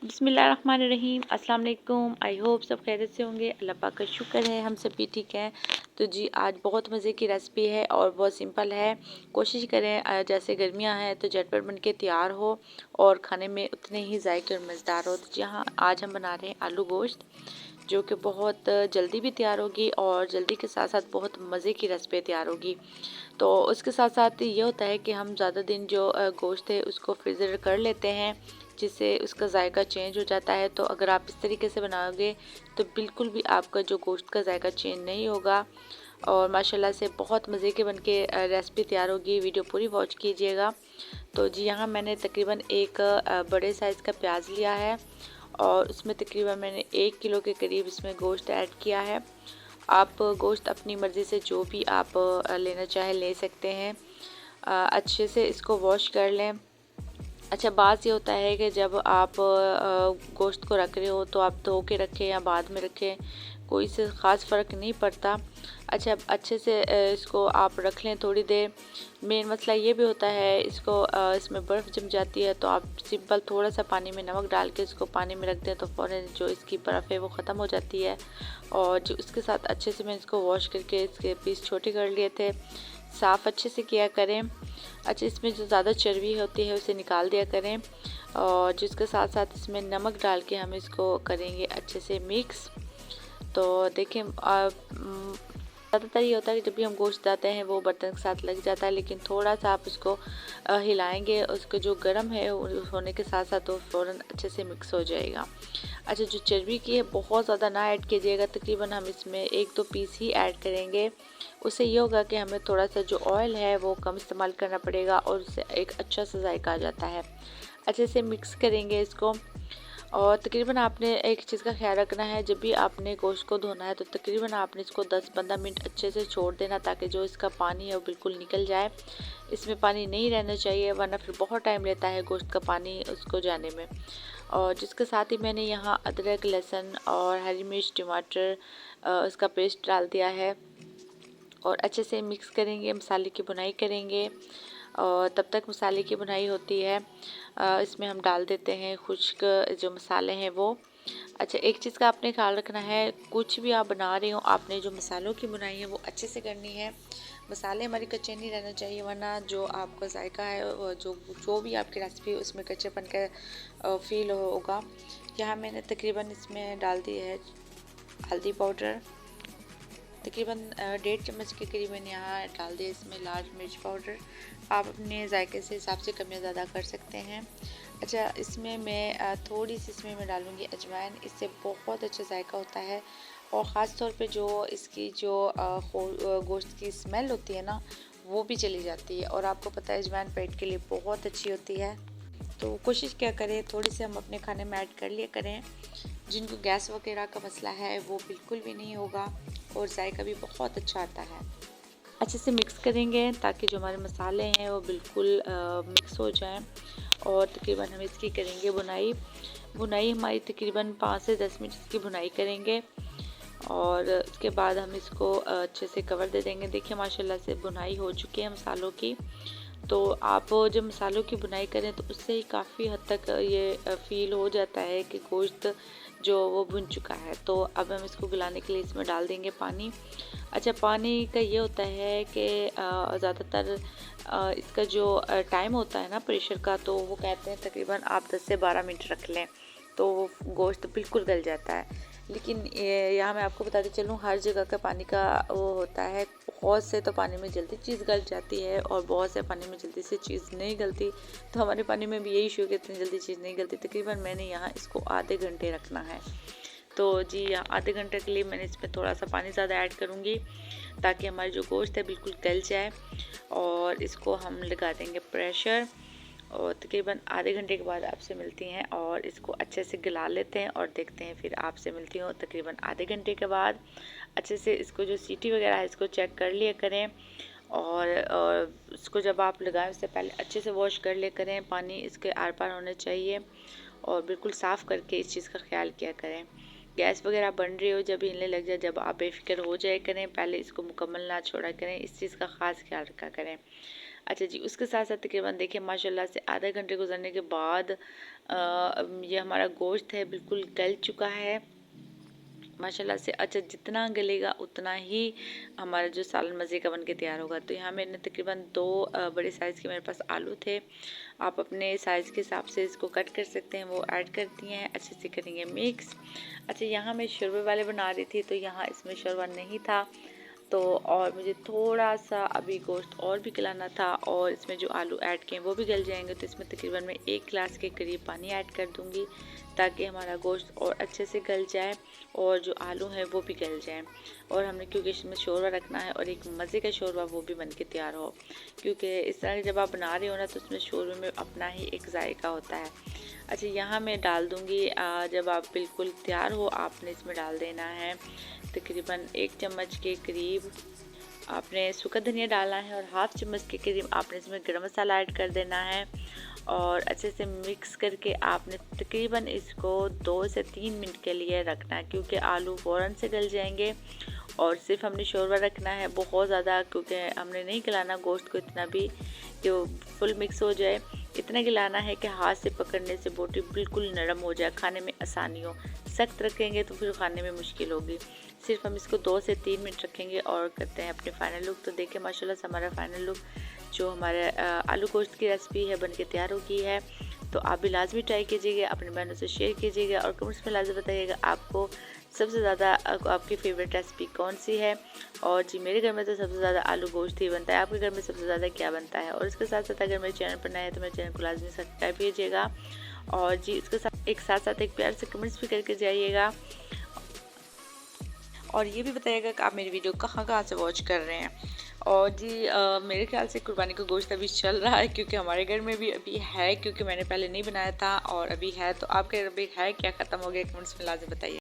बिस्मिल्लाहिर्रहमानिर्रहीम। अस्सलाम वालेकुम। आई होप सब खैरियत से होंगे। अल्लाह पाक का शुक्र है हम सब भी ठीक हैं। तो जी आज बहुत मज़े की रेसिपी है और बहुत सिंपल है। कोशिश करें जैसे गर्मियां हैं तो झटपट बन के तैयार हो और खाने में उतने ही जायके और मज़ेदार हो। तो जी हाँ, आज हम बना रहे हैं आलू गोश्त, जो कि बहुत जल्दी भी तैयार होगी और जल्दी के साथ साथ बहुत मज़े की रेसिपी तैयार होगी। तो उसके साथ साथ ये होता है कि हम ज़्यादा दिन जो गोश्त है उसको फ्रीज़र कर लेते हैं, जिससे उसका जायका चेंज हो जाता है। तो अगर आप इस तरीके से बनाओगे तो बिल्कुल भी आपका जो गोश्त का जायका चेंज नहीं होगा और माशाल्लाह से बहुत मज़े के बनके रेसिपी तैयार होगी। वीडियो पूरी वॉच कीजिएगा। तो जी यहाँ मैंने तकरीबन एक बड़े साइज़ का प्याज लिया है और उसमें तकरीबन मैंने 1 किलो के करीब इसमें गोश्त ऐड किया है। आप गोश्त अपनी मर्ज़ी से जो भी आप लेना चाहे ले सकते हैं। अच्छे से इसको वॉश कर लें। अच्छा, बात ये होता है कि जब आप गोश्त को रख रहे हो तो आप धो के रखें या बाद में रखें, कोई से ख़ास फ़र्क नहीं पड़ता। अच्छा, अच्छे से इसको आप रख लें थोड़ी देर। मेन मसला ये भी होता है, इसमें बर्फ़ जम जाती है, तो आप सिंपल थोड़ा सा पानी में नमक डाल के इसको पानी में रख दें तो फ़ौरन जो इसकी बर्फ़ है वो ख़त्म हो जाती है। और जो इसके साथ अच्छे से मैं इसको वॉश करके इसके पीस छोटे कर लिए थे। साफ़ अच्छे से किया करें। अच्छा, इसमें जो ज़्यादा चर्बी होती है उसे निकाल दिया करें और जिसके साथ साथ इसमें नमक डाल के हम इसको करेंगे अच्छे से मिक्स। तो देखें, ज़्यादातर ये होता है कि जब भी हम गोश्त डालते हैं वो बर्तन के साथ लग जाता है, लेकिन थोड़ा सा आप इसको हिलाएंगे, उसको जो गर्म है होने के साथ साथ वो फ़ौरन अच्छे से मिक्स हो जाएगा। अच्छा, जो चर्बी की है बहुत ज़्यादा ना ऐड कीजिएगा, तकरीबन हम इसमें 1-2 पीस ही ऐड करेंगे। उससे ये होगा कि हमें थोड़ा सा जो ऑयल है वो कम इस्तेमाल करना पड़ेगा और उससे एक अच्छा सा जायका आ जाता है। अच्छे से मिक्स करेंगे इसको। और तकरीबन आपने एक चीज़ का ख्याल रखना है, जब भी आपने गोश्त को धोना है तो तकरीबन आपने इसको 10-15 मिनट अच्छे से छोड़ देना, ताकि जो इसका पानी है वो बिल्कुल निकल जाए। इसमें पानी नहीं रहना चाहिए, वरना फिर बहुत टाइम लेता है गोश्त का पानी उसको जाने में। और जिसके साथ ही मैंने यहाँ अदरक, लहसुन और हरी मिर्च, टमाटर इसका पेस्ट डाल दिया है और अच्छे से मिक्स करेंगे, मसाले की भुनाई करेंगे। और तब तक मसाले की भुनाई होती है, इसमें हम डाल देते हैं खुश्क जो मसाले हैं वो। अच्छा, एक चीज़ का आपने ख्याल रखना है, कुछ भी आप बना रहे हो आपने जो मसालों की भुनाई है वो अच्छे से करनी है। मसाले हमारे कच्चे नहीं रहना चाहिए, वरना जो आपका जायका है जो जो भी आपकी रेसिपी उसमें कच्चेपन का फील होगा। यहाँ मैंने तकरीबन इसमें डाल दी है हल्दी पाउडर, तकरीबन 1.5 चम्मच के करीब मैंने यहाँ डाल दिया इसमें लाल मिर्च पाउडर। आप अपने जायके से हिसाब से कम या ज़्यादा कर सकते हैं। अच्छा, इसमें मैं थोड़ी सी इसमें मैं डालूँगी अजवाइन, इससे बहुत अच्छा जायका होता है और ख़ास तौर पे जो इसकी जो गोश्त की स्मेल होती है ना, वो भी चली जाती है। और आपको पता है अजवाइन पेट के लिए बहुत अच्छी होती है। तो कोशिश क्या करें, थोड़ी सी हम अपने खाने में ऐड कर लिया करें। जिनको गैस वगैरह का मसला है वो बिल्कुल भी नहीं होगा और जायका भी बहुत अच्छा आता है। अच्छे से मिक्स करेंगे ताकि जो हमारे मसाले हैं वो बिल्कुल मिक्स हो जाएं। और तकरीबन हम इसकी करेंगे भुनाई। भुनाई हमारी तकरीबन 5 से 10 मिनट इसकी भुनाई करेंगे और उसके बाद हम इसको अच्छे से कवर दे देंगे। देखिए माशाल्लाह से भुनाई हो चुकी है मसालों की। तो आप जब मसालों की बुनाई करें तो उससे ही काफ़ी हद तक ये फ़ील हो जाता है कि गोश्त जो वो भुन चुका है। तो अब हम इसको गलाने के लिए इसमें डाल देंगे पानी। अच्छा, पानी का ये होता है कि ज़्यादातर इसका जो टाइम होता है ना प्रेशर का, तो वो कहते हैं तकरीबन आप 10 से 12 मिनट रख लें तो गोश्त बिल्कुल गल जाता है। लेकिन यहाँ मैं आपको बताते चलूँ, हर जगह का पानी का वो होता है। बहुत से तो पानी में जल्दी चीज़ गल जाती है और बहुत से पानी में जल्दी से चीज़ नहीं गलती। तो हमारे पानी में भी यही इशू है कि इतनी जल्दी चीज़ नहीं गलती। तकरीबन मैंने यहाँ इसको आधे घंटे रखना है। तो जी आधे घंटे के लिए मैंने इसमें थोड़ा सा पानी ज़्यादा ऐड करूँगी ताकि हमारी जो गोश्त है बिल्कुल गल जाए। और इसको हम लगा देंगे प्रेशर और तकरीबन आधे घंटे के बाद आपसे मिलती हैं और इसको अच्छे से गला लेते हैं और देखते हैं फिर आपसे मिलती हूँ तकरीबन आधे घंटे के बाद। अच्छे से इसको जो सीटी वगैरह है इसको चेक कर लिया करें और इसको जब आप लगाएं उससे पहले अच्छे से वॉश कर लिया करें। पानी इसके आर पार होना चाहिए और बिल्कुल साफ़ करके इस चीज़ का ख्याल किया करें। गैस वगैरह बन रही हो जब हिलने लग जाए, जब आप बेफिक्र हो जाए करें, पहले इसको मुकम्मल ना छोड़ा करें, इस चीज़ का ख़ास ख्याल रखा करें। अच्छा जी, उसके साथ साथ तकरीबन देखिए माशाल्लाह से आधा घंटे गुजरने के बाद ये हमारा गोश्त है बिल्कुल गल चुका है माशाल्लाह से। अच्छा, जितना गलेगा उतना ही हमारा जो सालन मज़े का बन के तैयार होगा। तो यहाँ मैंने तकरीबन 2 बड़े साइज़ के मेरे पास आलू थे। आप अपने साइज़ के हिसाब से इसको कट कर सकते हैं, वो ऐड कर दिए हैं, अच्छे से करेंगे मिक्स। अच्छा, यहाँ मैं शोरबे वाले बना रही थी तो यहाँ इसमें शोरबा नहीं था, तो और मुझे थोड़ा सा अभी गोश्त और भी गलाना था और इसमें जो आलू ऐड किए हैं वो भी गल जाएंगे। तो इसमें तकरीबन मैं 1 गिलास के करीब पानी ऐड कर दूंगी ताकि हमारा गोश्त और अच्छे से गल जाए और जो आलू हैं वो भी गल जाएं। और हमने क्योंकि इसमें शोरबा रखना है और एक मज़े का शोरबा वो भी बन के तैयार हो, क्योंकि इस तरह जब आप बना रहे हो ना तो उसमें शोरबे में अपना ही एक जायका होता है। अच्छा, यहाँ मैं डाल दूँगी, जब आप बिल्कुल तैयार हो आपने इसमें डाल देना है तकरीबन 1 चम्मच के करीब आपने सूखा धनिया डालना है और हाफ चम्मच के करीब आपने इसमें गरम मसाला ऐड कर देना है और अच्छे से मिक्स करके आपने तकरीबन इसको 2 से 3 मिनट के लिए रखना है, क्योंकि आलू फ़ौरन से गल जाएंगे। और सिर्फ हमने शोरबा रखना है बहुत ज़्यादा, क्योंकि हमने नहीं गलाना गोश्त को इतना भी कि वो फुल मिक्स हो जाए। इतना गलाना है कि हाथ से पकड़ने से बोटी बिल्कुल नरम हो जाए, खाने में आसानी हो। सख्त रखेंगे तो फिर खाने में मुश्किल होगी। सिर्फ हम इसको 2 से 3 मिनट रखेंगे और करते हैं अपने फाइनल लुक। तो देखिए माशाल्लाह से हमारा फाइनल लुक जो हमारे आलू गोश्त की रेसिपी है बन के तैयार हो गई है। तो आप भी लाजमी ट्राई कीजिएगा, अपने बहनों से शेयर कीजिएगा और कमेंट्स में लाजमी बताइएगा आपको सबसे ज़्यादा आपकी फ़ेवरेट रेसिपी कौन सी है। और जी मेरे घर में तो सबसे ज़्यादा आलू गोश्त ही बनता है, आपके घर में सबसे ज़्यादा क्या बनता है। और इसके साथ साथ अगर मेरे चैनल पर नए हैं तो मेरे चैनल को लाजमी सब्सक्राइब कीजिएगा और जी इसके साथ एक प्यार से कमेंट्स भी करके जाइएगा और ये भी बताइएगा कि आप मेरी वीडियो कहाँ से वॉच कर रहे हैं। और जी मेरे ख्याल से कुर्बानी का गोश्त अभी चल रहा है, क्योंकि हमारे घर में भी अभी है, क्योंकि मैंने पहले नहीं बनाया था और अभी है। तो आपके घर भी है क्या, ख़त्म हो गया, कमेंट्स में लाजमी बताइए।